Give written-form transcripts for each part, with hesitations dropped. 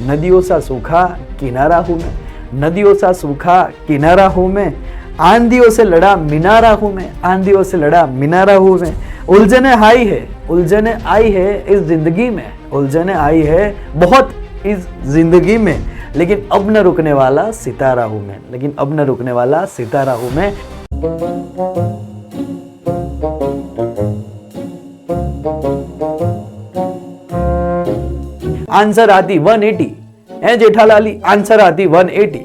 नदियों सा सूखा किनारा हूं मैं, नदियों सा सूखा किनारा हूं मैं, आंधियों से लड़ा मिनारा हूं मैं, आंधियों से लड़ा मिनारा हूं मैं। उलझने आई है, उलझने आई है इस जिंदगी में, उलझने आई है बहुत इस जिंदगी में, लेकिन अब न रुकने वाला सितारा हूं मैं, लेकिन अब न रुकने वाला सितारा हूं मैं। आंसर आती 180 है जेठालाली, आंसर आती 180।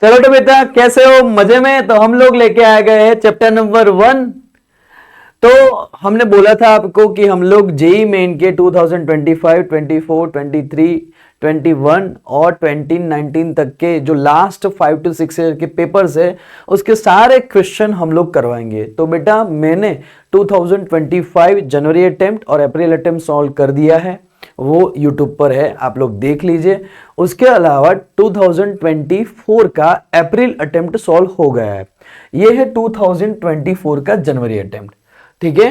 चलो तो बेटा कैसे हो, मजे में? तो हम लोग लेके आ गए हैं चैप्टर नंबर 1। तो हमने बोला था आपको कि हम लोग जेई मेन के 2025, 24, 23, 21 और 2019 तक के जो लास्ट 5 to 6 ईयर के पेपर्स है उसके सारे क्वेश्चन हम लोग करवाएंगे। तो बेटा मैंने 2025 जनवरी अटेम्प्ट और अप्रैल अटेम्प्ट सॉल्व कर दिया है, वो यूट्यूब पर है, आप लोग देख लीजिए। उसके अलावा 2024 का अप्रैल अटेम्प्ट सॉल्व हो गया है, ये है 2024 का जनवरी अटेम्प्ट, ठीक है?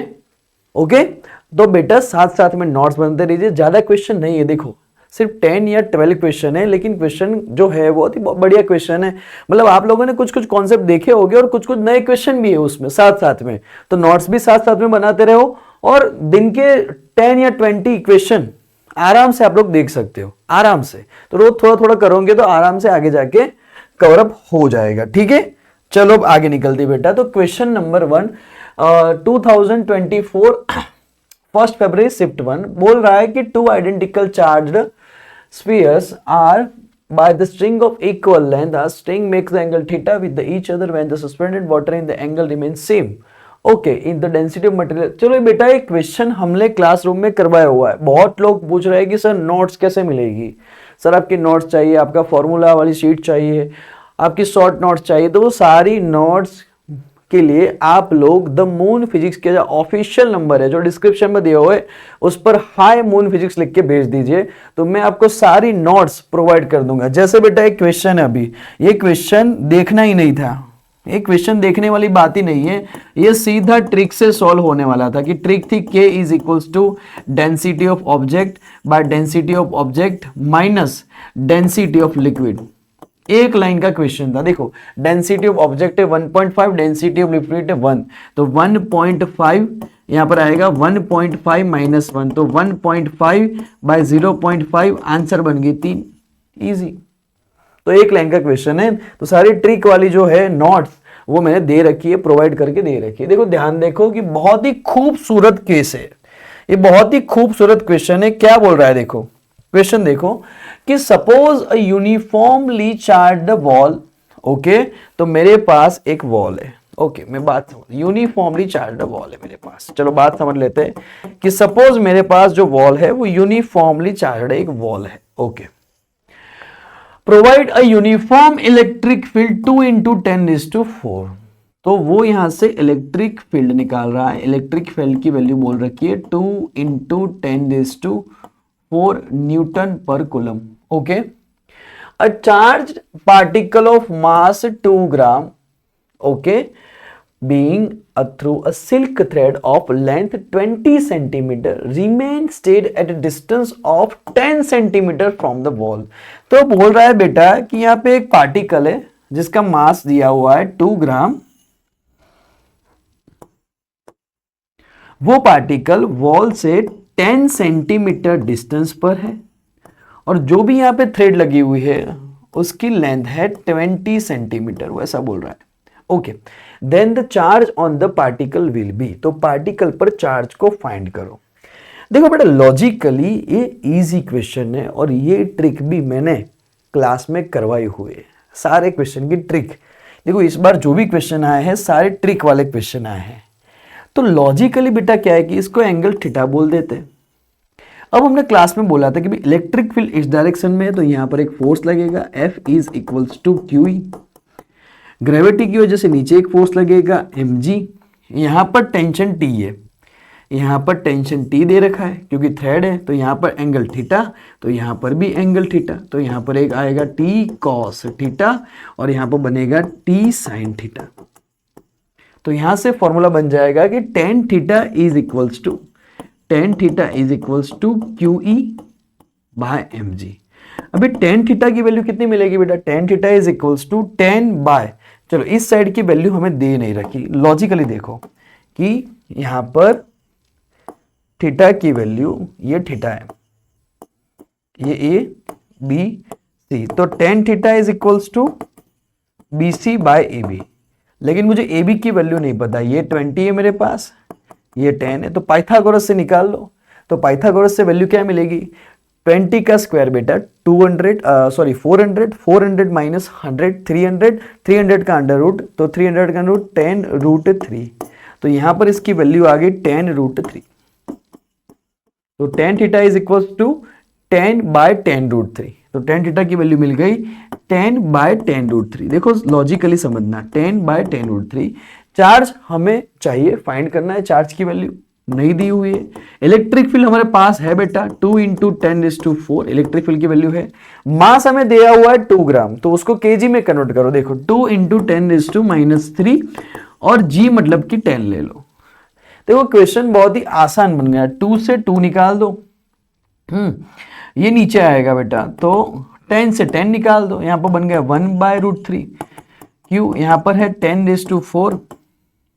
ओके, तो बेटा साथ साथ में नोट्स बनते रहिए, ज्यादा क्वेश्चन नहीं है, देखो सिर्फ 10 या 12 क्वेश्चन है, लेकिन क्वेश्चन जो है बहुत ही बढ़िया क्वेश्चन है। मतलब आप लोगों ने कुछ कुछ कॉन्सेप्ट देखे होंगे और कुछ कुछ नए क्वेश्चन भी है उसमें साथ साथ में, तो नोट्स भी साथ साथ में बनाते रहो और दिन के 10 या 20 क्वेश्चन आराम से आप लोग देख सकते हो, आराम से। तो रोज थोड़ा थोड़ा करोगे तो आराम से आगे जाके कवर अप हो जाएगा, ठीक है? चलो अब आगे निकलते बेटा। तो क्वेश्चन नंबर 1 2024 1 फरवरी शिफ्ट 1 बोल रहा है कि two identical charged spheres are by the string of equal length. The string makes the angle theta with the each other when the suspended water in the angle remains same. Okay, in the density of material. चलो बेटा एक question हमने classroom में करवाया हुआ है, बहुत लोग पूछ रहे हैं कि सर नोट्स कैसे मिलेगी, सर आपकी नोट्स चाहिए, आपका फॉर्मूला वाली शीट चाहिए, आपकी शॉर्ट नोट्स चाहिए। तो वो सारी नोट्स के लिए आप लोग द मून फिजिक्स के जो ऑफिशियल नंबर है जो डिस्क्रिप्शन में दिया हुआ है उस पर हाई मून फिजिक्स लिख के भेज दीजिए, तो मैं आपको सारी नोट्स प्रोवाइड कर दूंगा। जैसे बेटा एक क्वेश्चन है, अभी ये क्वेश्चन देखना ही नहीं था, ये क्वेश्चन देखने वाली बात ही नहीं है, ये सीधा ट्रिक से सॉल्व होने वाला था कि ट्रिक थी k is equals to density of object by density of object minus density of liquid. एक लाइन का क्वेश्चन था, देखो डेंसिटी ऑफ ऑब्जेक्ट है 1.5, डेंसिटी ऑफ लिक्विड है 1, तो 1.5 यहां पर आएगा 1.5 माइनस 1, तो 1.5 बाय 0.5 आंसर बन गई 3, इजी। तो एक लाइन का क्वेश्चन है, तो सारी ट्रिक वाली जो है नोट्स वो मैंने दे रखी है, प्रोवाइड करके दे रखी है। देखो ध्यान देखो कि बहुत ही खूबसूरत केस है, ये बहुत ही खूबसूरत क्वेश्चन है। क्या बोल रहा है देखो, क्वेश्चन देखो कि सपोज अ यूनिफॉर्मली चार्ज्ड वॉल, ओके, तो मेरे पास एक वॉल है, ओके, मैं बात समझ, यूनिफॉर्मली चार्ज्ड वॉल है मेरे पास। चलो बात समझ लेते हैं कि सपोज मेरे पास जो वॉल है वो यूनिफॉर्मली चार्ज्ड एक वॉल है, okay. Provide a uniform electric field 2 into 10⁴, तो वो यहां से इलेक्ट्रिक फील्ड निकाल रहा है, इलेक्ट्रिक फील्ड की वैल्यू बोल रखी है 2 into 10⁴ न्यूटन पर coulomb, okay. A charge particle of mass 2 gram, okay, being through a silk thread of length 20 centimeter remain stayed at a distance of 10 centimeter from the wall। तो बोल रहा है बेटा कि यहाँ पे एक पार्टिकल है जिसका मास दिया हुआ है 2 ग्राम, वो पार्टिकल वॉल से 10 सेंटीमीटर डिस्टेंस पर है और जो भी यहाँ पे थ्रेड लगी हुई है उसकी लेंथ है 20 सेंटीमीटर, वैसा बोल रहा है, okay. Then the charge on the particle will be, तो पार्टिकल पर चार्ज को फाइंड करो। देखो बेटा लॉजिकली ये इजी क्वेश्चन है और ये ट्रिक भी मैंने क्लास में करवाई हुई है, सारे क्वेश्चन की ट्रिक। देखो इस बार जो भी क्वेश्चन आए हैं सारे ट्रिक वाले क्वेश्चन आए हैं। तो लॉजिकली बेटा क्या है कि इसको एंगल थीटा बोल देते हैं। अब हमने क्लास में बोला था कि इलेक्ट्रिक फील्ड इस डायरेक्शन में है तो यहां पर एक फोर्स लगेगा F is equals to QE, gravity की वजह से नीचे एक फोर्स लगेगा mg, यहां पर टेंशन T है, यहां पर टेंशन T दे रखा है क्योंकि थ्रेड है, तो यहां पर एंगल थीटा, तो यहां पर भी एंगल थीटा, तो यहां पर एक आएगा T cos थीटा और यहां पर बनेगा T sin थीटा। तो यहां से फॉर्मूला बन जाएगा कि tan theta is equals to tan theta is equals to Q E by M G. अभी tan थीटा की वैल्यू कितनी मिलेगी बेटा, tan theta is equals to 10 by, चलो इस साइड की वैल्यू हमें दे नहीं रखी, लॉजिकली देखो कि यहां पर थीटा की वैल्यू ये थीटा है, ये ए बी सी, तो tan theta is equals to B C by A B, लेकिन मुझे ए बी की वैल्यू नहीं पता, ये 20 है मेरे पास, ये 10 है, तो पाइथागोरस से निकाल लो। तो पाइथागोरस से वैल्यू क्या मिलेगी, 20 का स्क्वायर बेटा 400, 400 माइनस 100 300, 300 का अंडर रूट, तो 300 का रूट 10 रूट 3, तो यहां पर इसकी वैल्यू आ गई 10 रूट 3। तो tan theta is equal to 10 by 10 root 3, तो tan थीटा की वैल्यू मिल गई 10 बाय 10 रूट 3। देखो लॉजिकली समझना, 10 बाय 10 रूट 3। चार्ज हमें चाहिए, फाइंड करना है चार्ज की वैल्यू, नहीं दी हुई है। इलेक्ट्रिक फील्ड हमारे पास है बेटा 2 इंटू 10⁴ इलेक्ट्रिक फील्ड की वैल्यू है। मास हमें दिया हुआ है 2 ग्राम, तो उसको केजी में कन्वर्ट करो, देखो 2 इंटू 10⁻³ और जी मतलब कि 10 ले लो। देखो क्वेश्चन बहुत ही आसान बन गया, 2 से 2 निकाल दो, ये नीचे आएगा बेटा, तो 10 से 10 निकाल दो, यहां पर बन गया 1/√3, क्यों यहां पर है 10⁴,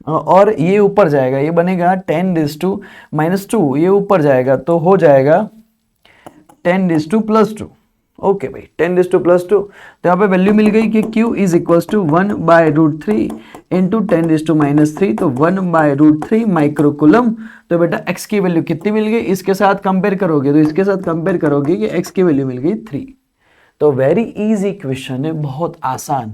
और ये ऊपर जाएगा, ये बनेगा 10⁻², ये ऊपर जाएगा तो हो जाएगा 10⁻²। ओके भाई 10⁻², तो यहाँ पे वैल्यू मिल गई कि Q is equal to 1/√3 into 10⁻³ तो 1/√3 माइक्रोकुलम। तो बेटा x की वैल्यू कितनी मिल गई, इसके साथ कंपेयर करोगे तो इसके साथ कंपेयर करोगे कि x की वैल्यू मिल गई 3। तो वेरी इजी क्वेश्चन है, बहुत आसान।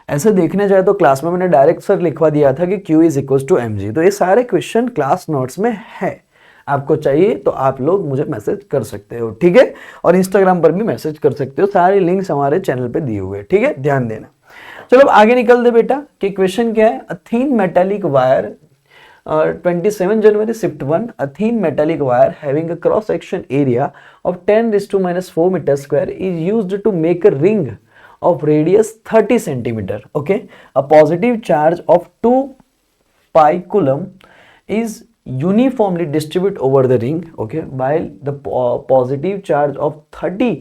ऐसे देखने जाए तो क्लास में मैंने डायरेक्ट सर लिखवा दिया था कि Q is equal to mg, तो ये सारे क्वेश्चन क्लास नोट्स में है, आपको चाहिए तो आप लोग मुझे मैसेज कर सकते हो, ठीक है, और इंस्टाग्राम पर भी मैसेज कर सकते हो, सारे लिंक्स हमारे चैनल पे दिए हुए हैं, ठीक है, ध्यान देना। चलो अब आगे निकल दे बेटा कि क्वेश्चन क्या है, a thin metallic wire 27 January shift 1, a thin metallic wire having a cross section area of 10⁻⁴ meter square is used to make a ring of radius 30 centimeter. Okay, a positive charge of 2 pi coulomb is uniformly distributed over the ring. Okay, while the positive charge of 30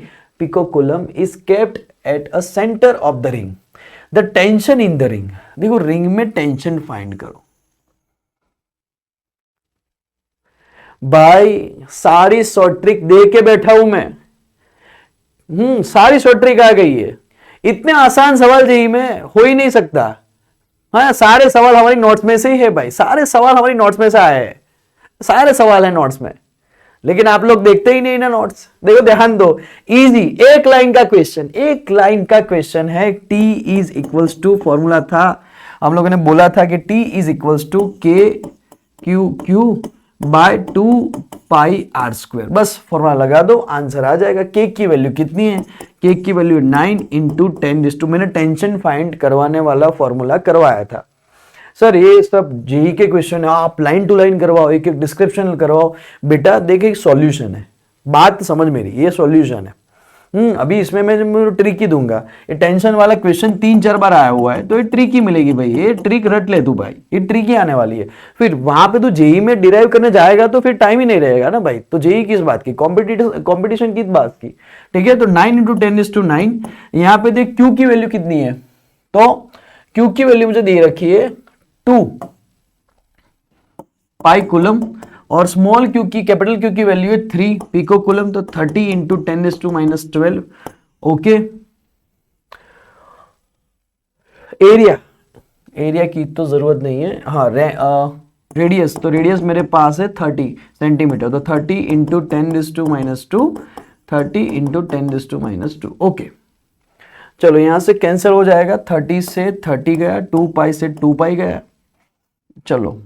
picocoulomb is kept at a center of the ring. The tension in the ring. देखो ring में tension find करो भाई, सारी short trick दे के बैठा हूं मैं, सारी शॉर्ट ट्रिक आ गई है। इतने आसान सवाल जेईई में हो ही नहीं सकता। हाँ, सारे सवाल हमारी नोट्स में से ही है भाई, सारे सवाल हमारी नोट्स में से आए हैं, सारे सवाल है नोट्स में, लेकिन आप लोग देखते ही नहीं ना नोट्स। देखो ध्यान दो, इजी, एक लाइन का क्वेश्चन, एक लाइन का क्वेश्चन है। T is equals to, formula था हम लोगों ने बोला था कि T is equals to KQ by 2 pi r², बस फॉर्मूला लगा दो, आंसर आ जाएगा। K की वैल्यू कितनी है, K की वैल्यू 9 इंटू 10⁻², मैंने टेंशन फाइंड करवाने वाला फॉर्मूला करवाया था। सर ये सब जेईई के क्वेश्चन है, आप लाइन टू लाइन करवाओ, एक एक डिस्क्रिप्शन करवाओ। बेटा देखिए सॉल्यूशन है, बात समझ मेरी, ये सॉल्यूशन है। अभी इसमें मैं ट्रिक ही दूंगा। ये टेंशन वाला क्वेश्चन 3-4 बार आया हुआ है, तो ये ट्रिक ही मिलेगी भाई, ये ट्रिक रट ले तू भाई, ये ट्रिक ही आने वाली है। फिर वहां पे तू जेईई में डिराइव करने जाएगा तो फिर टाइम ही नहीं रहेगा ना भाई। तो जेईई किस बात की, कॉम्पिटिशन किस बात की, ठीक है। तो 9 इंटू 10⁻⁹, यहाँ पे देख क्यू की वैल्यू कितनी है, तो क्यू की वैल्यू मुझे दे रखी है 2 पाई कूलम, और स्मॉल क्यू की, कैपिटल क्यू की वैल्यू है 3 पिको कूलम, तो 30 इंटू 10⁻⁻12। ओके, एरिया की तो जरूरत नहीं है। हाँ, रेडियस, तो रेडियस मेरे पास है 30 सेंटीमीटर, तो 30 इंटू 10⁻², 30 इंटू 10⁻²। ओके, चलो यहां से कैंसिल हो जाएगा, 30 से 30 गया, 2 पाई से 2 पाई गया, चलो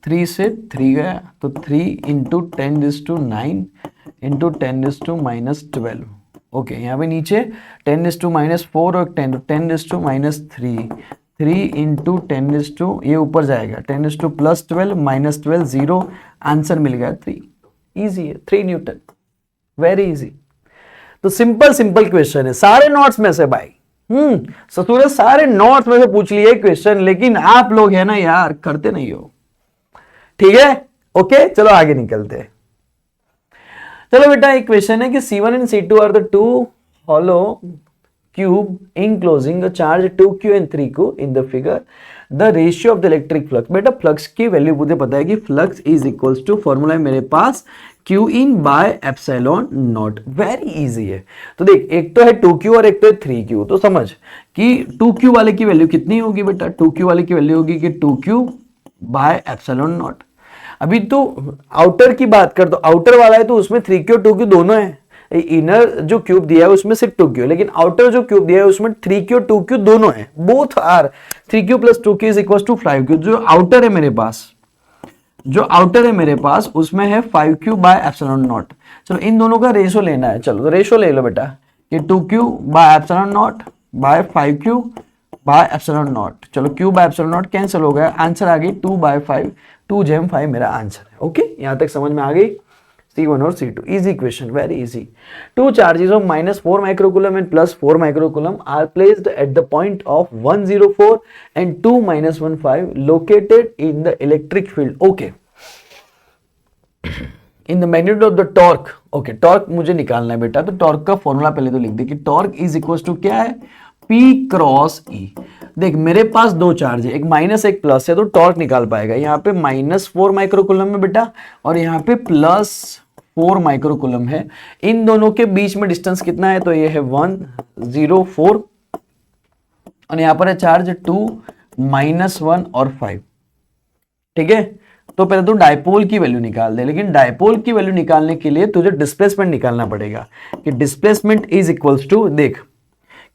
3 से 3 गया, तो 3 इंटू 10⁻⁹ इंटू 10⁻⁻12। ओके, यहाँ पे नीचे 10⁻⁻4 और 10⁻⁻3, 3 इंटू 10 ये ऊपर जाएगा, 10⁻+12 -12 0, आंसर मिल गया 3। इजी है, 3 न्यूटन, वेरी इजी। तो सिंपल क्वेश्चन है, सारे नोट्स में से भाई, ससुर सारे नोट्स में से पूछ लिए क्वेश्चन, लेकिन आप लोग है ना यार करते नहीं हो। ठीक है, ओके चलो आगे निकलते हैं। चलो बेटा एक क्वेश्चन है कि C1 and C2 are the two hollow cube enclosing a charge 2q and 3q in the figure. The ratio of the electric flux, बेटा फ्लक्स की वैल्यू मुझे पता है कि flux is equals to, formula है मेरे पास Q in by epsilon naught. Very easy है। तो देख एक तो है 2q और एक तो है 3q, तो समझ कि 2q वाले की वैल्यू कितनी होगी बेटा, 2q वाले की वैल्यू होगी कि 2q बाय एप्सिलॉन नॉट। अभी तो आउटर की बात कर, तो आउटर वाला है तो उसमें 3q और 2q दोनों है। इनर जो क्यूब दिया है उसमें सिर्फ 2q, लेकिन आउटर जो क्यूब दिया है उसमें 3q और 2q दोनों है, both are 3q plus 2q is equal to 5q। जो आउटर है मेरे पास, जो आउटर है मेरे पास उसमें है 5q बाय एप्सिलॉन नॉट। चलो इन दोनों का रेशो लेना है, चलो तो रेशो ले लो बेटा कि 2q by epsilon naught by 5q by epsilon naught. चलो q by epsilon naught cancel हो गया, आंसर आ गई 2 बाय 5, 2 जेम 5 मेरा आंसर है। ओके यहां तक समझ में आ गई C1 और C2, easy question, very easy. Two charges of -4 microcoulomb and +4 microcoulomb are placed at the point of 104 and 2 -15 located in the electric field. Okay. In the magnitude of the torque, okay, torque मुझे निकालना है बेटा, तो torque का formula पहले तो लिख दे कि torque is equals to क्या है, P क्रॉस E। देख मेरे पास दो चार्ज है, एक माइनस एक प्लस है, तो टॉर्क निकाल पाएगा। यहाँ पे -4 माइक्रोकूलम है बेटा और यहाँ पे +4 माइक्रोकूलम है। इन दोनों के बीच में डिस्टेंस कितना है, तो ये है 104 और यहाँ पर है चार्ज 2 -1 और 5। ठीक है, तो पहले तो डायपोल की वैल्यू निकाल दे, लेकिन डायपोल की वैल्यू निकालने के लिए तुझे डिस्प्लेसमेंट निकालना पड़ेगा कि डिस्प्लेसमेंट इज इक्वल्स टू, देख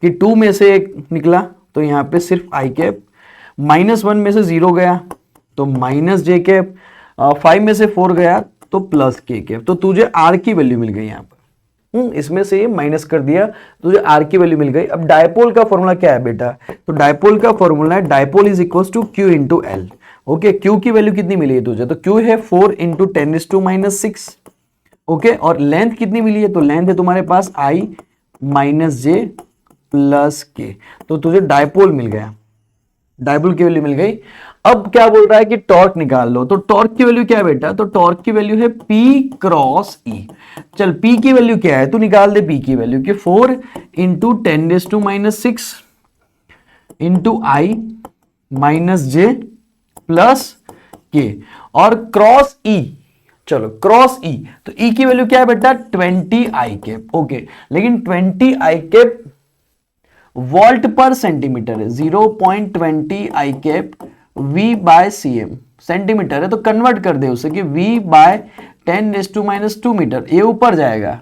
कि 2 में से एक निकला तो यहाँ पे सिर्फ आई कैप, -1 में से 0 गया तो माइनस जे कैप, 5 में से 4 गया तो प्लस के कैप। तो तुझे आर की वैल्यू मिल गई यहाँ पर, इसमें से ये माइनस कर दिया, तुझे आर की वैल्यू मिल गई। अब डायपोल का फॉर्मूला क्या है बेटा, तो डायपोल का फॉर्मूला है dipole is equal to Q into L. Okay, Q की वैल्यू कितनी मिली है तुझे, तो क्यू है 4 इंटू 10⁻⁻⁶। ओके, और लेंथ कितनी मिली है, तो लेंथ है तुम्हारे पास आई माइनस जे प्लस के, तो तुझे डायपोल मिल गया, डायपोल की वैल्यू मिल गई। अब क्या बोल रहा है कि टॉर्क निकाल लो, तो टॉर्क की वैल्यू क्या है बेटा, तो टॉर्क की वैल्यू है P क्रॉस E। चल P की वैल्यू क्या है, तू निकाल दे P की वैल्यू कि 4 into 10⁻⁶ into I minus J plus K और क्रॉस E। चलो क्रॉस E, तो E की वैल्यू क्या है बेटा 20 आई कैप। ओके, लेकिन 20 I cap volt per centimetre है, 0.20 I cap V by CM centimetre है, तो कन्वर्ट कर दे उसे कि V बाय 10⁻² मीटर, ये ऊपर जाएगा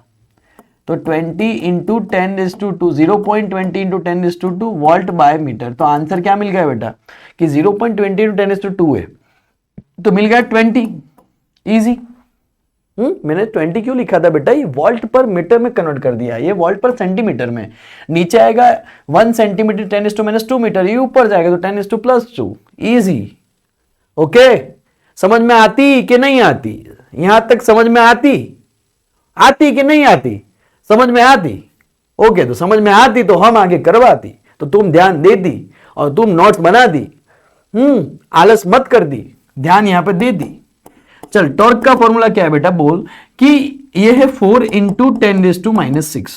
तो 20 into 10⁻², 0.20 into 10⁻² volt by metre. तो आंसर क्या मिल गया बेटा कि 0.20 इंटू 10⁻² है, तो मिल गया 20। इजी। मैंने 20 क्यों लिखा था बेटा, ये वोल्ट पर मीटर में कन्वर्ट कर दिया, ये वोल्ट पर सेंटीमीटर में, नीचे आएगा 1 सेंटीमीटर 10⁻² मीटर, ये ऊपर जाएगा तो 10⁻²। इजी। ओके, समझ में आती कि नहीं आती, यहां तक समझ में आती, आती कि नहीं आती, समझ में आती। ओके, तो समझ में आती तो हम आगे करवाती, तो तुम ध्यान देती और तुम नोट्स बना दी, आलस मत कर दी, ध्यान यहां पे दे दी। चल टॉर्क का फॉर्मूला क्या है बेटा, बोल कि ये है 4 इंटू 10⁻⁻⁶।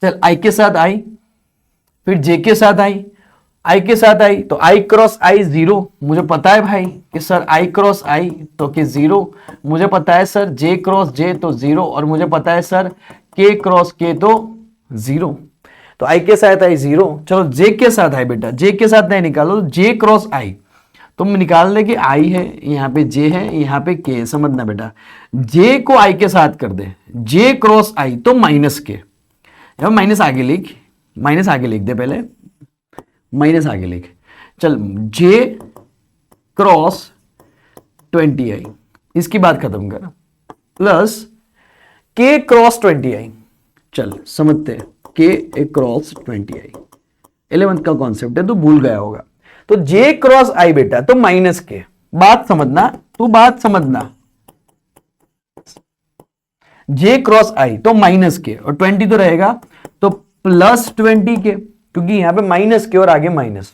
चल आई के साथ आई, फिर जे के साथ आई, आई के साथ आई तो आई क्रॉस आई 0, मुझे पता है भाई कि सर आई क्रॉस आई तो कि 0, मुझे पता है सर जे क्रॉस जे तो 0, और मुझे पता है सर के क्रॉस के तो 0। तो आई के साथ आई 0। चलो जे के साथ आई बेटा, जे के साथ नहीं निकालो, जे क्रॉस आई तुम निकाल दे कि आई है, यहाँ पे जे है, यहाँ पे के। समझना बेटा, जे को आई के साथ कर दे, जे क्रॉस आई तो माइनस के, माइनस आगे लिख, माइनस आगे लिख दे, पहले माइनस आगे लिख। चल जे क्रॉस 20 आई, इसकी बात खत्म कर, प्लस के क्रॉस 20 आई। चल समझते, के क्रॉस 20 आई 11th का कॉन्सेप्ट है, तो भूल गया होगा। तो जे क्रॉस आई बेटा तो माइनस के, बात समझना, तू बात समझना, जे क्रॉस आई तो माइनस के और 20 तो रहेगा तो प्लस 20 के, क्योंकि यहां पे माइनस के और आगे माइनस।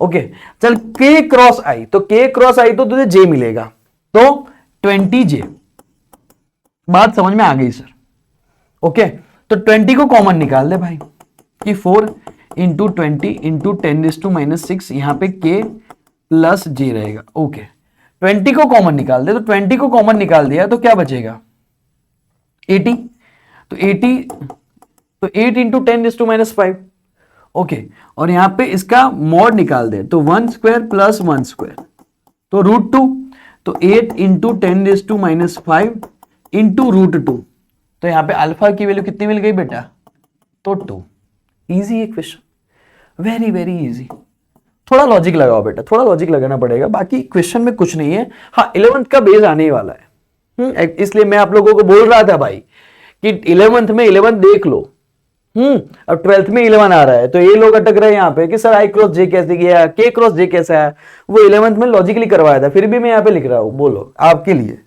ओके, चल के क्रॉस आई, तो के क्रॉस आई तो तुझे जे मिलेगा, तो 20J, बात समझ में आ गई सर? ओके, तो 20 को कॉमन निकाल दे भाई कि 4 इंटू 20 इंटू 10⁻⁻6, यहां पे K प्लस J रहेगा। ओके, 20 को कॉमन निकाल दे, तो 20 को कॉमन निकाल दिया तो क्या बचेगा? 80, तो 80, तो 8 इंटू 10⁻5। ओके, और यहां पे इसका मॉड निकाल दे तो 1 स्क्वायर प्लस 1 स्क्वायर, तो √2, तो 8 इंटू 10⁻5 इंटू √2, तो यहां पे अल्फा की वैल्यू कितनी मिल गई बेटा? तो 2। इजी है क्वेश्चन, वेरी वेरी इजी। थोड़ा लॉजिक लगाओ बेटा, थोड़ा लॉजिक लगाना पड़ेगा, बाकी क्वेश्चन में कुछ नहीं है। हाँ, 11th का बेस आने ही वाला है, इसलिए मैं आप लोगों को बोल रहा था भाई कि 11th में 11 देख लो। अब 12th में 11 आ रहा है, तो ये लोग अटक रहे हैं यहाँ पे कि सर I क्रॉस J कैसे किया, K क्रॉस J कैसा है। वो 11th में लॉजिकली करवाया था, फिर भी मैं यहाँ पे लिख रहा हूं, बोलो आपके लिए।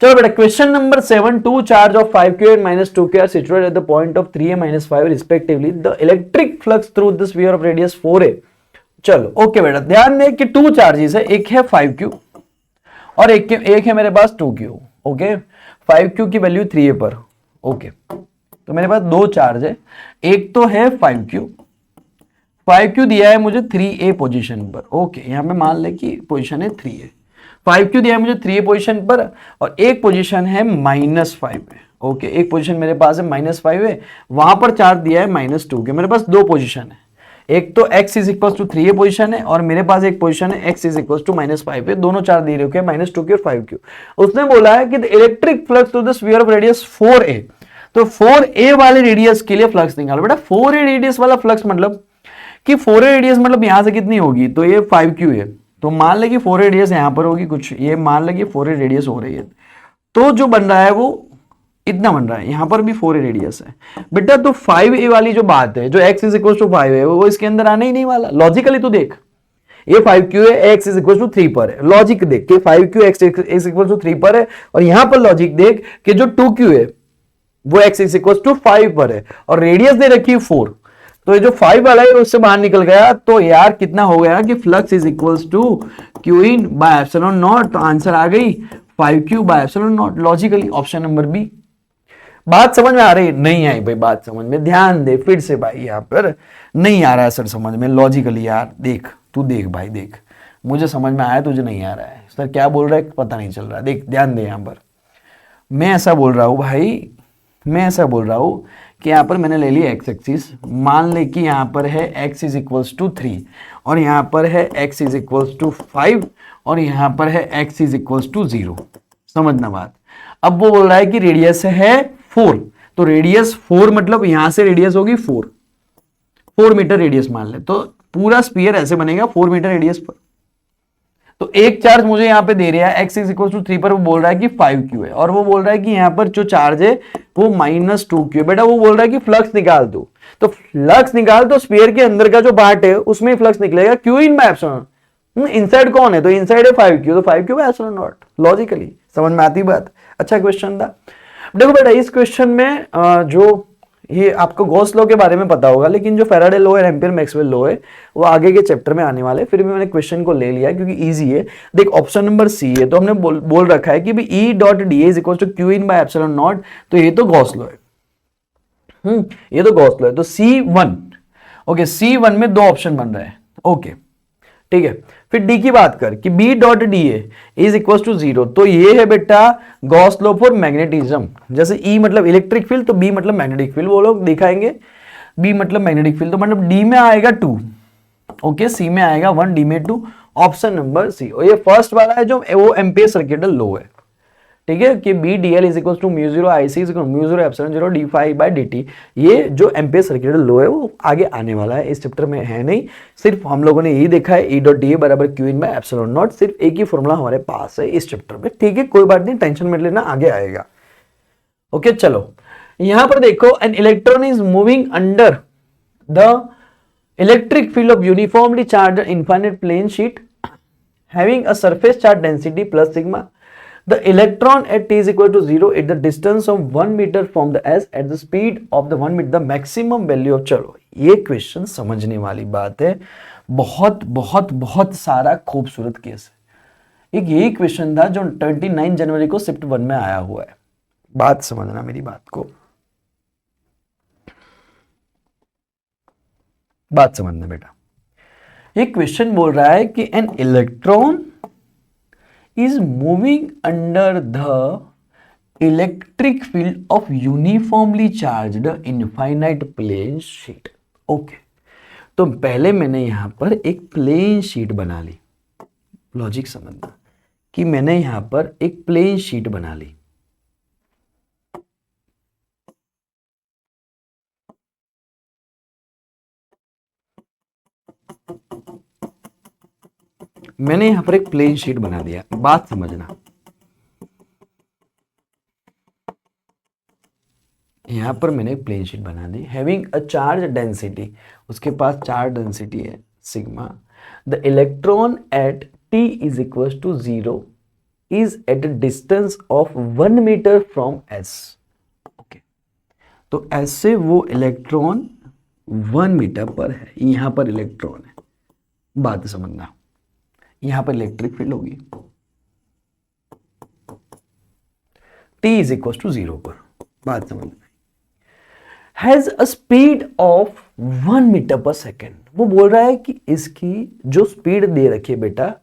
चलो बेटा, question number 7, 2 charge of 5Q and -2K are situated at the point of 3A - 5 respectively. The electric flux through the sphere of radius 4A. चलो ओके बेटा, ध्यान दें कि 2 चार्जेस है, एक है 5Q और एक है मेरे पास 2Q। ओके, 5Q की वैल्यू 3A पर। ओके, तो मेरे पास 2 चार्ज है, एक तो है 5Q, 5Q दिया है मुझे 3A पोजीशन पर। ओके, यहां पे मान ले कि पोजीशन है 3A, 5Q दिया है मुझे 3A पोजीशन पर, और एक पोजीशन है -5 है। ओके, एक पोजीशन मेरे पास है -5 है, वहां पर चार्ज दिया है -2 के। मेरे पास 2 पोजीशन है, एक तो x is equal to 3A position है, और मेरे पास एक पोजीशन है x इज इक्वल टू -5 है। दोनों चार्ज दे रखे हैं, -2 के और 5Q। उसने बोला है कि the electric flux to the sphere of radius 4A, तो 4A वाले रेडियस के लिए फ्लक्स निकालो। बेटा 4A रेडियस वाला फ्लक्स मतलब कि 4A रेडियस मतलब यहां से कितनी होगी, तो ये 5Q है, तो मान ले कि 4A रेडियस यहां पर होगी कुछ, ये मान ले कि 4A रेडियस हो रही है, तो जो बन रहा है वो इतना बन रहा है। यहां पर भी 4A रेडियस है बेटा, तो 5A वाली जो बात है, जो x इज इक्वल टू 5 है, वो इसके अंदर आने ही नहीं वाला। लॉजिकली तो देख, ये 5Q है, x इज इक्वल टू 3 पर है। लॉजिक देख कि 5Q x is equal to 3 पर है, और यहां पर लॉजिक देख कि जो 2Q है वो x इज इक्वल टू 5 पर है, और रेडियस दे रखी है 4, तो ये जो 5 वाला है उससे बाहर निकल गया, तो यार कितना हो गया कि flux is equals to Q in by epsilon naught. तो आंसर आ गई 5Q by epsilon naught. Logically option number B. बात समझ में आ रही? नहीं आई भाई बात समझ में, ध्यान दे फिर से भाई, यहां पर नहीं आ रहा है सर समझ में लॉजिकली। यार देख, तू देख भाई, देख, मुझे समझ में आया, तुझे नहीं आ रहा है। सर क्या बोल रहा है पता नहीं चल रहा। देख ध्यान दे, यहां पर मैं ऐसा बोल रहा हूं भाई, मैं ऐसा बोल रहा हूं कि यहाँ पर मैंने ले लिया x एक्सिस, मान ले कि यहाँ पर है x इज इक्वल्स टू 3, और यहाँ पर है x इज इक्वल्स टू 5, और यहाँ पर है x इज इक्वल्स टू 0। समझना बात। अब वो बोल रहा है कि रेडियस है 4, तो रेडियस 4 मतलब यहां से रेडियस होगी 4 मीटर रेडियस मान ले, तो पूरा स्फीयर ऐसे बनेगा 4 मीटर रेडियस पर। तो एक चार्ज मुझे यहां पे दे रहा है x इज इक्वल टू 3 पर, वो बोल रहा है कि 5Q है, और वो बोल रहा है कि यहाँ पर जो चार्ज है वो -2Q है। बेटा वो बोल रहा है कि फ्लक्स निकाल दो, तो फ्लक्स निकाल, तो स्फीयर के अंदर का जो पार्ट है उसमें फ्लक्स निकलेगा Q in by epsilon. Inside कौन है, तो इनसाइड है 5Q, तो 5Q by epsilon naught. Logically समझ में आती बात। अच्छा क्वेश्चन था। देखो बेटा इस क्वेश्चन में जो ये आपको गॉस लॉ के बारे में पता होगा, लेकिन जो फैराडे लॉ और एम्पियर मैक्सवेल लॉ है वो आगे के चैप्टर में आने वाले। फिर भी मैंने क्वेश्चन को ले लिया क्योंकि इजी है। देख ऑप्शन नंबर सी है, तो हमने बोल रखा है कि भी E dot D is equal to Q in by epsilon naught, तो ये तो गॉस लॉ है। ये तो गॉस लॉ है, तो C1। ओके, C1 में 2 ऑप्शन बन रहे हैं। ओके ठीक है, फिर डी की बात कर कि B dot D is equal to 0, तो ये है बेटा गॉस लॉ फॉर मैग्नेटिज्म। जैसे ई मतलब इलेक्ट्रिक फील्ड, तो बी मतलब मैग्नेटिक फील्ड, वो लोग दिखाएंगे। बी मतलब मैग्नेटिक फील्ड, तो मतलब डी में आएगा 2, ओके, सी में आएगा 1, डी में 2, ऑप्शन नंबर सी। और ये फर्स्ट वाला है जो वो एम्पियर सर्किटल लॉ है, ठीक है, कि B D L is equal to mu 0 I C is equal mu 0 epsilon 0 D phi by D T. ये जो एम्पियर सर्किटल लॉ है वो आगे आने वाला है, इस चैप्टर में है नहीं। सिर्फ हम लोगों ने यही देखा है, ई डॉट डी ए बराबर Q in by epsilon not. सिर्फ एक ही फॉर्मूला हमारे पास है इस चैप्टर में, ठीक है, कोई बात नहीं, टेंशन मत लेना, आगे आएगा। ओके चलो यहां पर देखो, an electron is moving under the electric field of uniformly charge infinite plane sheet having a surface charge density plus sigma. The electron at t is equal to 0 at the distance of 1 meter from the s at the speed of the 1 meter, the maximum value of। चलो ये question समझने वाली बात है, बहुत बहुत बहुत सारा खूबसूरत केस एक यही क्वेश्चन था जो 29 जनवरी को शिफ्ट 1 में आया हुआ है। बात समझना मेरी बात को, बात समझना बेटा। ये क्वेश्चन बोल रहा है कि an electron is moving under the electric field of uniformly charged infinite plane sheet. Okay, तो पहले मैंने यहां पर एक प्लेन शीट बना ली। लॉजिक समझना कि मैंने यहां पर एक प्लेन शीट बना ली। मैंने यहां पर एक प्लेन शीट बना दिया। बात समझना, यहां पर मैंने एक प्लेन शीट बना दी। हैविंग अ चार्ज डेंसिटी, उसके पास चार्ज डेंसिटी है sigma. The electron at t is equal to 0 is at a distance of 1 metre from s। Okay, तो s से वो इलेक्ट्रॉन 1 मीटर पर है। यहां पर इलेक्ट्रॉन है। बात समझना, यहां पर इलेक्ट्रिक फील्ड होगी t इज इक्वल टू 0 पर। बात समझना, has a speed of 1 metre per second. वो बोल रहा है कि इसकी जो स्पीड दे रखी है बेटा,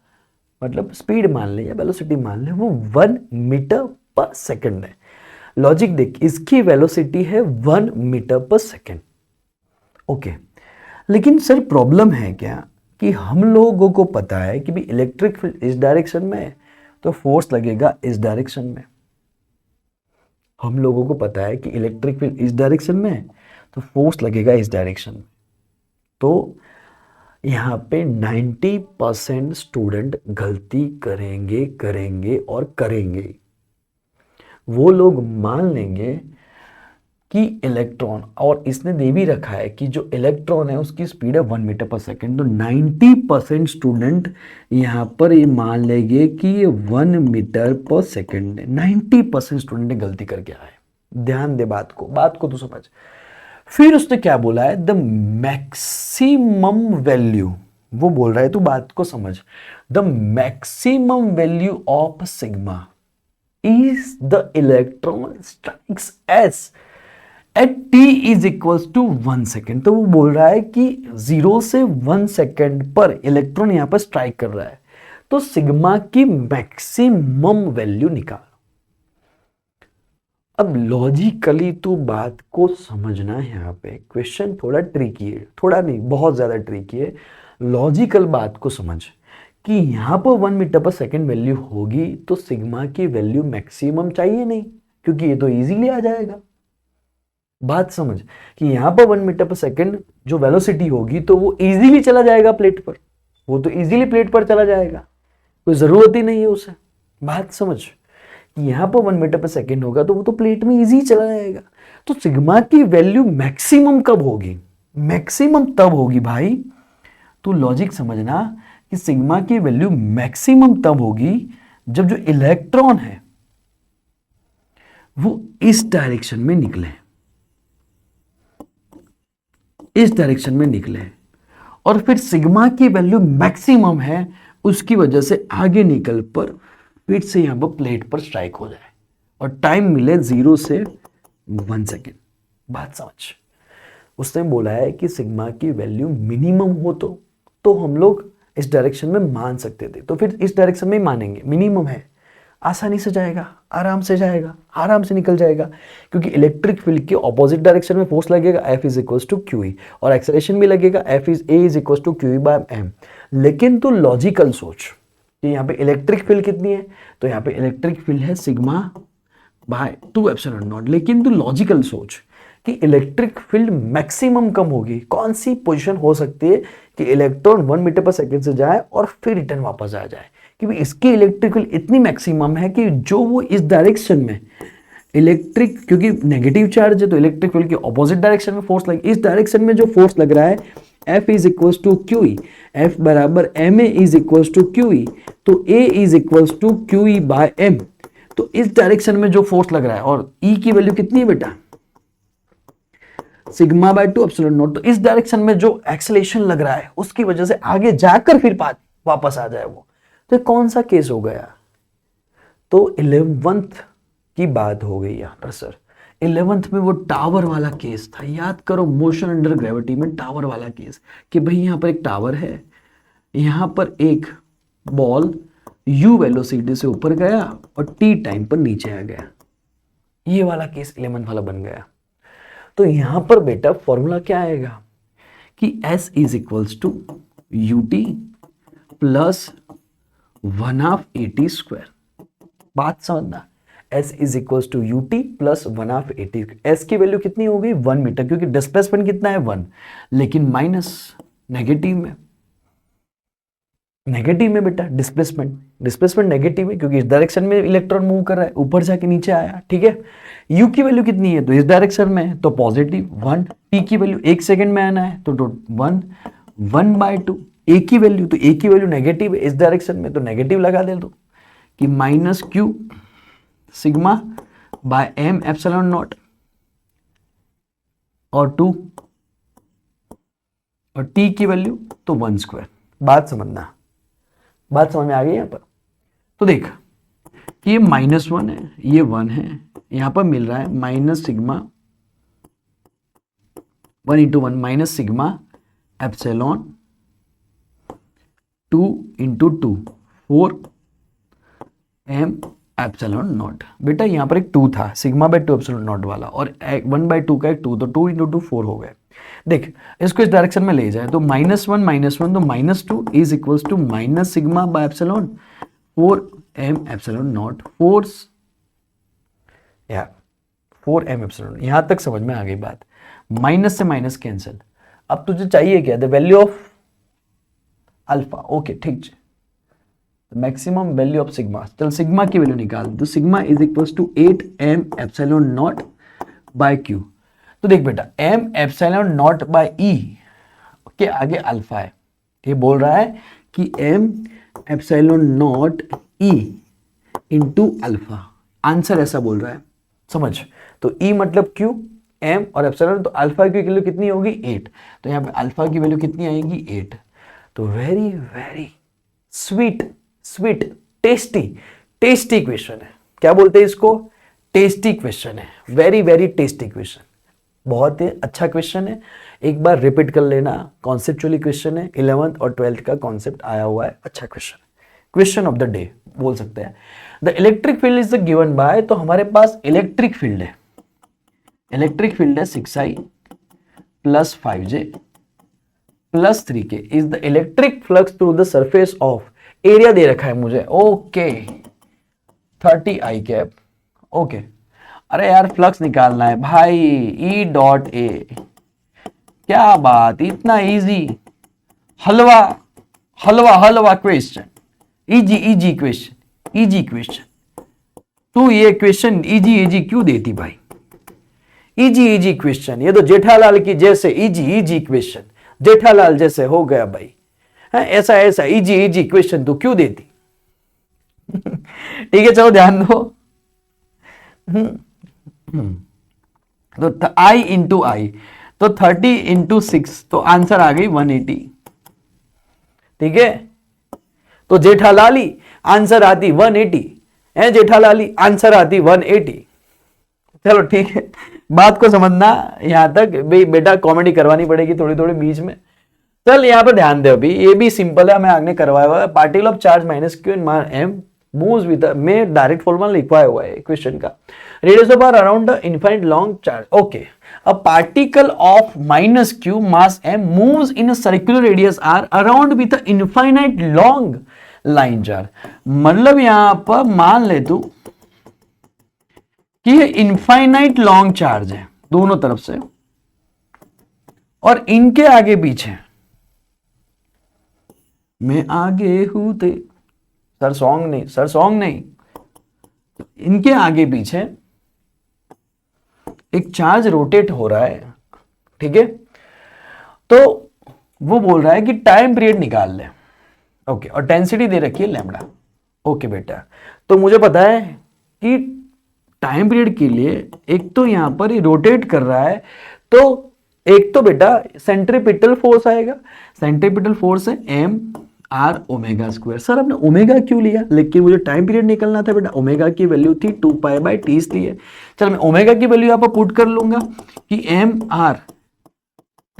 मतलब स्पीड मान ले या वेलोसिटी मान ले, वो 1 मीटर पर सेकेंड है। लॉजिक देख, इसकी वेलोसिटी है 1 मीटर पर सेकेंड। ओके, लेकिन सर प्रॉब्लम है क्या कि हम लोगों को पता है कि भी इलेक्ट्रिक फील्ड इस डायरेक्शन में है तो फोर्स लगेगा इस डायरेक्शन में। हम लोगों को पता है कि इलेक्ट्रिक फील्ड इस डायरेक्शन में है तो फोर्स लगेगा इस डायरेक्शन में। तो यहाँ पे 90% स्टूडेंट गलती करेंगे। वो लोग मान लेंगे कि इलेक्ट्रॉन, और इसने दे भी रखा है कि जो इलेक्ट्रॉन है उसकी स्पीड है 1 मीटर पर सेकेंड। तो 90% स्टूडेंट यहाँ पर ये मान लेंगे कि ये 1 मीटर पर सेकेंड है। 90% स्टूडेंट ने गलती करके आए। ध्यान दे बात को तो समझ। फिर उसने क्या बोला है, द मैक्सिमम वैल्यू। वो बोल रहा है तू बात को समझ, the maximum value of sigma is the electron strikes S at t is equal to 1 second. तो वो बोल रहा है कि 0 से 1 सेकेंड पर इलेक्ट्रॉन यहां पर स्ट्राइक कर रहा है। तो सिग्मा की मैक्सिमम वैल्यू निकाल। अब लॉजिकली तो बात को समझना है। यहाँ पे क्वेश्चन थोड़ा ट्रिकी है, थोड़ा नहीं बहुत ज्यादा ट्रिकी है। लॉजिकल बात को समझ कि यहां पर 1 मीटर पर सेकेंड वैल्यू होगी तो सिग्मा की वैल्यू मैक्सिमम चाहिए नहीं, क्योंकि ये तो इजीली आ जाएगा। बात समझ कि यहां पर 1 मीटर पर सेकेंड जो वेलोसिटी होगी तो वो इजीली चला जाएगा प्लेट पर। वो तो इजीली प्लेट पर चला जाएगा, कोई जरूरत ही नहीं है उसे। बात समझ कि यहां पर 1 मीटर पर सेकेंड होगा तो वो तो प्लेट में इजी चला जाएगा। तो सिग्मा की वैल्यू मैक्सिमम कब होगी? मैक्सिमम तब होगी भाई, तो लॉजिक समझना कि सिग्मा की वैल्यू मैक्सिमम तब होगी जब जो इलेक्ट्रॉन है वो इस डायरेक्शन में निकले, इस डायरेक्शन में निकले, और फिर सिग्मा की वैल्यू मैक्सिमम है, उसकी वजह से आगे निकल पर फिर से यहां पर प्लेट पर स्ट्राइक हो जाए और टाइम मिले 0 से 1 सेकेंड। बात समझ। उसने बोला है कि सिग्मा की वैल्यू मिनिमम हो तो हम लोग इस डायरेक्शन में मान सकते थे, तो फिर इस डायरेक्शन में मानेंगे। मिनिमम है, आसानी से जाएगा, आराम से जाएगा, आराम से निकल जाएगा, क्योंकि इलेक्ट्रिक फील्ड के ऑपोजिट डायरेक्शन में फोर्स लगेगा F is equal to Q, और एक्सेलरेशन भी लगेगा F is A is equal to Q by M. लेकिन तो लॉजिकल सोच कि यहाँ पे इलेक्ट्रिक फील्ड कितनी है, तो यहाँ पे इलेक्ट्रिक फील्ड है सिग्मा बाय 2 एप्सिलॉन नॉट। लेकिन तो लॉजिकल सोच कि इलेक्ट्रिक फील्ड मैक्सिमम कम होगी। कौन सी पोजीशन हो सकती है कि इलेक्ट्रॉन 1 मीटर पर सेकेंड से जाए और फिर रिटर्न वापस आ जाए, क्योंकि इसकी इलेक्ट्रिक फील्ड इतनी मैक्सिमम है कि जो वो इस डायरेक्शन में इलेक्ट्रिक, क्योंकि नेगेटिव चार्ज है तो इलेक्ट्रिक फील्ड के ऑपोजिट डायरेक्शन में फोर्स लगे, इस डायरेक्शन में जो फोर्स लग रहा है F is equal to Q E, F बराबर ma is equal to Q E, तो A is equal to Q E by M. तो इस डायरेक्शन में जो फोर्स लग रहा है, और E की वैल्यू कितनी है बेटा, सिग्मा बाय 2 एप्सिलॉन नॉट। तो इस डायरेक्शन में जो एक्सेलरेशन लग रहा है उसकी वजह से आगे जाकर फिर वापस आ जाए वो, तो कौन सा केस हो गया? तो 11th की बात हो गई यहाँ पर सर। 11th में वो टावर वाला केस था, याद करो, मोशन अंडर ग्रेविटी में टावर वाला केस, कि भाई यहाँ पर एक टावर है, यहाँ पर एक बॉल u वेलोसिटी से ऊपर गया और t टाइम पर नीचे आ गया। ये वाला केस 11th वाला बन गया। तो यहां पर बेटा फॉर्मूला क्या आएगा कि s is equals to ut plus 1/2 at square. बात समझना, s is equals to ut plus 1/2 at। s की वैल्यू कितनी हो गई? 1 मीटर, क्योंकि डिस्प्लेसमेंट कितना है? 1, लेकिन माइनस नेगेटिव में, नेगेटिव में बेटा डिस्प्लेसमेंट नेगेटिव है, क्योंकि इस डायरेक्शन में इलेक्ट्रॉन मूव कर रहा है, ऊपर जाके नीचे आया, ठीक है। u की वैल्यू कितनी है? तो इस डायरेक्शन में है तो पॉजिटिव 1, t की वैल्यू 1 सेकंड में आना है तो 1/2, a की वैल्यू, तो a की वैल्यू नेगेटिव है इस डायरेक्शन में, तो नेगेटिव लगा दे दो कि -q sigma bye m epsilon not और 2 और t की वैल्यू तो 1 स्क्वायर। बात समझना, बात समझ में आ गई यहाँ पर? तो देख कि ये -1 है, ये 1 है, यहां पर मिल रहा है minus sigma 1 into 1 minus sigma epsilon 2 into 2 4 m epsilon not. बेटा यहाँ पर एक 2 था, सिग्मा बाय 2 एप्सिलॉन नॉट वाला, और 1/2 का एक 2, तो 2 इंटू 2 4 हो गए। देख इसको इस डायरेक्शन में ले जाए तो -1 तो -2 is equals to minus sigma by epsilon 4 m epsilon naught 4 m epsilon. यहां तक समझ में आ गई बात? माइनस से माइनस कैंसिल। अब तुझे चाहिए क्या? The value of alpha. Okay ठीक है, मैक्सिमम वैल्यू ऑफ सिग्मा। चल सिग्मा की वैल्यू निकाल, तो sigma is equals to 8 m epsilon naught by q। तो देख बेटा m epsilon naught by e के आगे अल्फा है, ये बोल रहा है कि m epsilon not e into alpha. Answer ऐसा बोल रहा है, समझ। तो e मतलब q, m और एप्सिलॉन, तो अल्फा की वैल्यू कितनी होगी? 8। तो यहाँ पे अल्फा की वैल्यू कितनी आएगी? 8। तो very very sweet tasty question है। क्या बोलते हैं इसको? टेस्टी क्वेश्चन है, वेरी वेरी टेस्टी क्वेश्चन, बहुत ही अच्छा क्वेश्चन है। एक बार रिपीट कर लेना, कॉन्सेप्चुअली क्वेश्चन है, 11th और 12th का कॉन्सेप्ट आया हुआ है, अच्छा question, question of the day बोल सकते हैं। The electric field is given by, तो हमारे पास इलेक्ट्रिक फील्ड है, 6i plus 5j plus 3k is the electric flux through the surface of, area दे रखा है मुझे, ओके 30i कैप, ओके। अरे यार फ्लक्स निकालना है भाई, ई डॉट ए, क्या बात, इतना इजी, हलवा क्वेश्चन, इजी क्वेश्चन। तू ये क्वेश्चन इजी क्यों देती भाई? इजी क्वेश्चन, ये तो जेठालाल की जैसे इजी क्वेश्चन, जेठालाल जैसे हो गया भाई। है ऐसा इजी क्वेश्चन तू क्यों देती? ठीक है चलो ध्यान दो। तो i इंटू आई, तो 30 इंटू 6, तो आंसर आ गई 180। ठीक है, तो जेठालाली आंसर आती 180 है, जेठालाली आंसर आती 180। चलो ठीक है, बात को समझना यहां तक। बेटा कॉमेडी करवानी पड़ेगी थोड़ी थोड़ी बीच में। चल यहाँ पर ध्यान दे, अभी ये भी सिंपल है, हमें आगे करवाया हुआ है। Particle of charge minus Q in m moves with, में डायरेक्ट फॉर्मूला लिखवाया हुआ है क्वेश्चन का। Radius of R around the infinite long charge, okay. A particle of minus Q mass m moves in a circular radius r around with the infinite long line charge. मतलब यहां पर मान ले तू कि ये इनफाइनाइट लॉन्ग चार्ज है दोनों तरफ से, और इनके आगे पीछे मैं आगे हूं ते, सर सॉन्ग नहीं, इनके आगे पीछे एक चार्ज रोटेट हो रहा है, ठीक है। तो वो बोल रहा है कि टाइम पीरियड निकाल ले, ओके, और डेंसिटी दे रखी है लैम्बडा, ओके बेटा। तो मुझे पता है कि टाइम पीरियड के लिए एक तो यहां पर रोटेट कर रहा है, तो एक तो बेटा सेंट्रीपिटल फोर्स आएगा, सेंट्रीपिटल फोर्स है m R omega square. Sir आपने ओमेगा क्यों लिया, लेकिन मुझे टाइम पीरियड निकलना था बेटा, ओमेगा की वैल्यू थी 2π/t इसलिए। चल मैं ओमेगा की वैल्यू यहाँ पर पुट कर लूंगा कि एम आर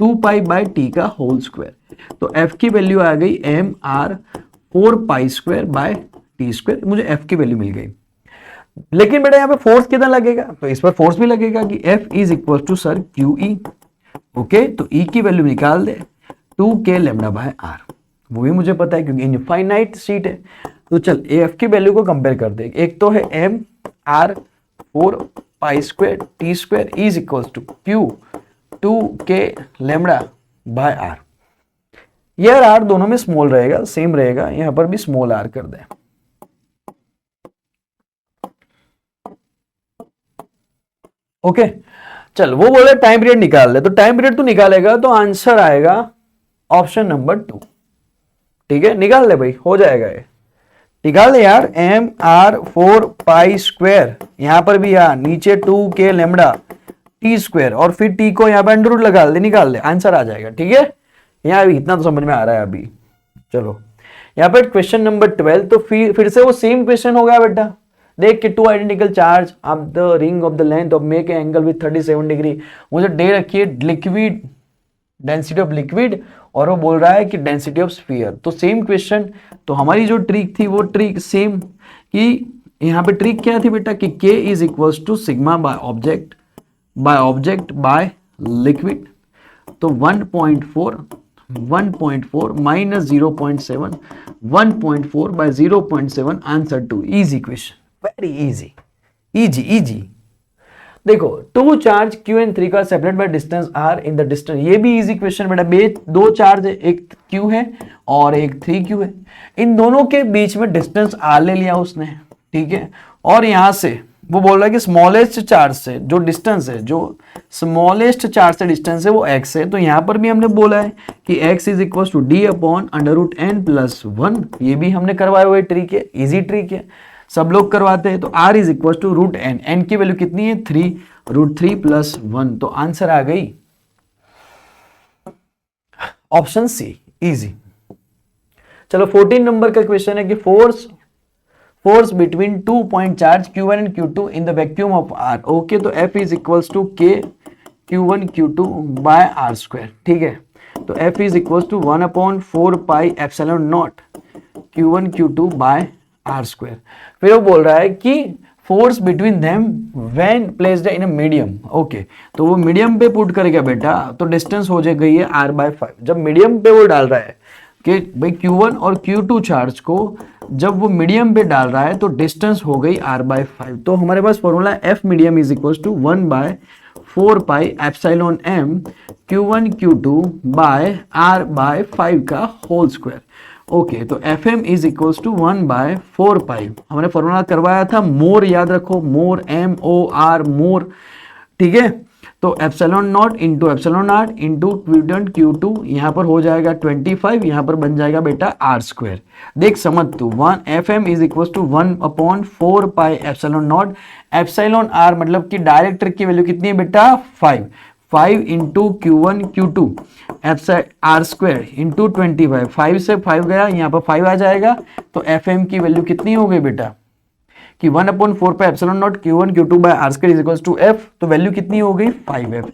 2π/t का होल स्क्वायर। तो f की वैल्यू आ गई एम आर 4π²/t²। मुझे f की वैल्यू मिल गई। लेकिन बेटा यहाँ पे फोर्स कितना लगेगा, तो इस पर फोर्स भी लगेगा कि F is equal to sir QE। ओके, तो E की वैल्यू निकाल दे 2k λ/r, वो भी मुझे पता है क्योंकि इनफाइनाइट शीट है। तो चल AF की वैल्यू को कंपेयर कर दे, एक तो है M R 4π²t² is equal to Q 2k λ/r। यार आर दोनों में स्मॉल रहेगा, सेम रहेगा, यहां पर भी स्मॉल आर कर दे। ओके चल, वो बोले टाइम पीरियड निकाल ले, तो टाइम पीरियड तू निकालेगा तो आंसर आएगा ऑप्शन नंबर 2। ठीक है, निकाल ले भाई, हो जाएगा ये, निकाल ले यार। एम आर 4π², यहां पर भी यार नीचे 2k λ/t² और फिर t को यहां पर अंडर रूट लगा दे, निकाल ले, आंसर आ जाएगा। ठीक है, यहां अभी इतना तो समझ में आ रहा है अभी। चलो यहां पर क्वेश्चन नंबर 12, तो फिर से वो सेम क्वेश्चन हो गया बेटा। देख के two identical charge of the ring of the length of make angle with 37 degree. मुझे दे रखी है लिक्विड डेंसिटी ऑफ लिक्विड और वो बोल रहा है कि डेंसिटी ऑफ स्फीयर। तो सेम क्वेश्चन, तो हमारी जो ट्रिक थी वो ट्रिक सेम, कि यहाँ पे ट्रिक क्या थी बेटा कि k is equals to sigma by object by liquid. तो 1.4 minus 0.7 1.4/0.7 answer two. Easy question, very easy easy. देखो टू चार्ज Q एंड 3 का separate by distance R in the distance, ये भी इजी क्वेश्चन बेटा। दो चार्ज है, एक Q है और एक 3Q है, इन दोनों के बीच में डिस्टेंस R ले लिया उसने। ठीक है, और यहां से वो बोल रहा है कि स्मॉलेस्ट चार्ज से जो डिस्टेंस है, जो स्मॉलेस्ट चार्ज से डिस्टेंस है वो x है। तो यहां पर भी हमने बोला है कि x is equal to d/√n+1, ये भी हमने करवाया हुआ ट्रिक है, इजी ट्रिक है, सब लोग करवाते हैं। तो r is equal to √n, n की वैल्यू कितनी है 3, √3+1, तो आंसर आ गई ऑप्शन सी, इजी। चलो 14 नंबर का क्वेश्चन है कि force between 2 point charge Q1 and Q2 in the vacuum of R। Okay, तो F is equals to K Q1 Q2/r²। ठीक है, तो F is equals to 1/4πε0 Q1 Q2/r²। फिर वो बोल रहा है कि force between them when placed in a medium. Okay, तो वो मीडियम पे पुट करेगा बेटा, तो डिस्टेंस हो गई है r/5। जब मीडियम पे वो डाल रहा है कि भाई Q1 और Q2 चार्ज को जब वो मीडियम पे डाल रहा है तो डिस्टेंस हो गई r/5। तो हमारे पास formula F medium is equal to 1/4πε0m Q1 Q2/r/5 का होल स्क्वायर। ओके, तो FM इज इक्वल टू 1/4π, हमने फॉर्मूला करवाया था मोर, याद रखो, मोर MOR मोर। ठीक है, तो ε0 इंटू ε0 इंटू Q2 यहाँ पर हो जाएगा 25, यहाँ पर बन जाएगा बेटा r²। देख समझ तू, FM is equal to 1/4πε0 εr, मतलब कि डायरेक्टर की वैल्यू कितनी है बेटा 5 into Q1 Q2 r² into 25, 5 से 5 गया, यहाँ पर 5 आ जाएगा। तो FM की वैल्यू कितनी हो गई बेटा कि 1/4πε0 Q1 Q2/r² is equal to F, तो वैल्यू कितनी हो गई 5F।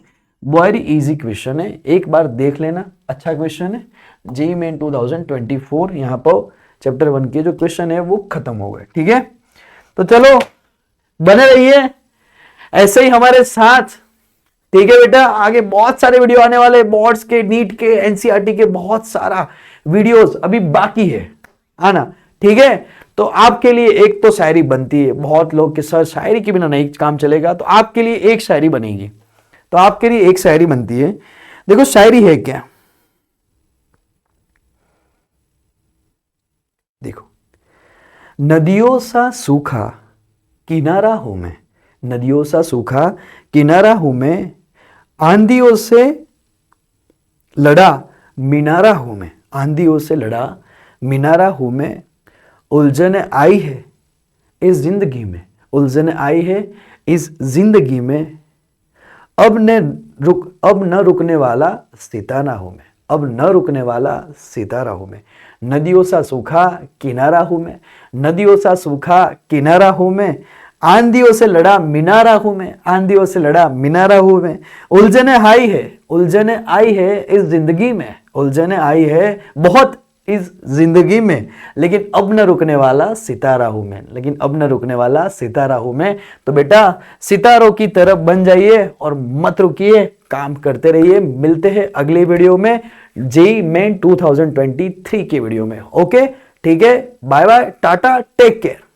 वेरी इजी क्वेश्चन है, एक बार देख लेना, अच्छा क्वेश्चन है। जेईई मेन 2024 यहाँ पर चैप्टर 1 के जो क्वेश्चन है वो खत्म हो गए। ठीक है, तो चलो बने रहिए ऐसे ही हमारे साथ। ठीक है बेटा, आगे बहुत सारे वीडियो आने वाले, बोर्ड्स के, नीट के, एनसीईआरटी के, बहुत सारा वीडियोस अभी बाकी है आना। ठीक है, तो आपके लिए एक तो शायरी बनती है, बहुत लोग के सर शायरी के बिना नहीं काम चलेगा, तो आपके लिए एक शायरी बनेगी। तो आपके लिए एक शायरी बनती है, देखो शायरी है क्या, देखो। नदियों सा सूखा किनारा हूं मैं, नदियों सा सूखा किनारा हूं मैं, आंधियों से लड़ा मीनारा हूं मैं, आंधियों से लड़ा मीनारा हूं मैं, उलझन आई है इस जिंदगी में, उलझन आई है इस जिंदगी में, अब न रुकने वाला सितारा हूं मैं, अब न रुकने वाला सितारा हूं मैं। नदियों सा सूखा किनारा हूं मैं, नदियों सा सूखा किनारा हूं मैं, आंधियों से लड़ा मिनारा हूं मैं, आंधियों से लड़ा मिनारा हूं मैं। उलझने आई है, उलझने आई है इस जिंदगी में, उलझने आई है बहुत इस जिंदगी में, लेकिन अब न रुकने वाला सितारा हूं मैं, लेकिन अब न रुकने वाला सितारा हूं मैं। तो बेटा सितारों की तरफ बन जाइए और मत रुकिए, काम करते रहिए। मिलते हैं अगली वीडियो में, जेईई मेन 2023 की वीडियो में। ओके, ठीक है, bye bye, tata, take care.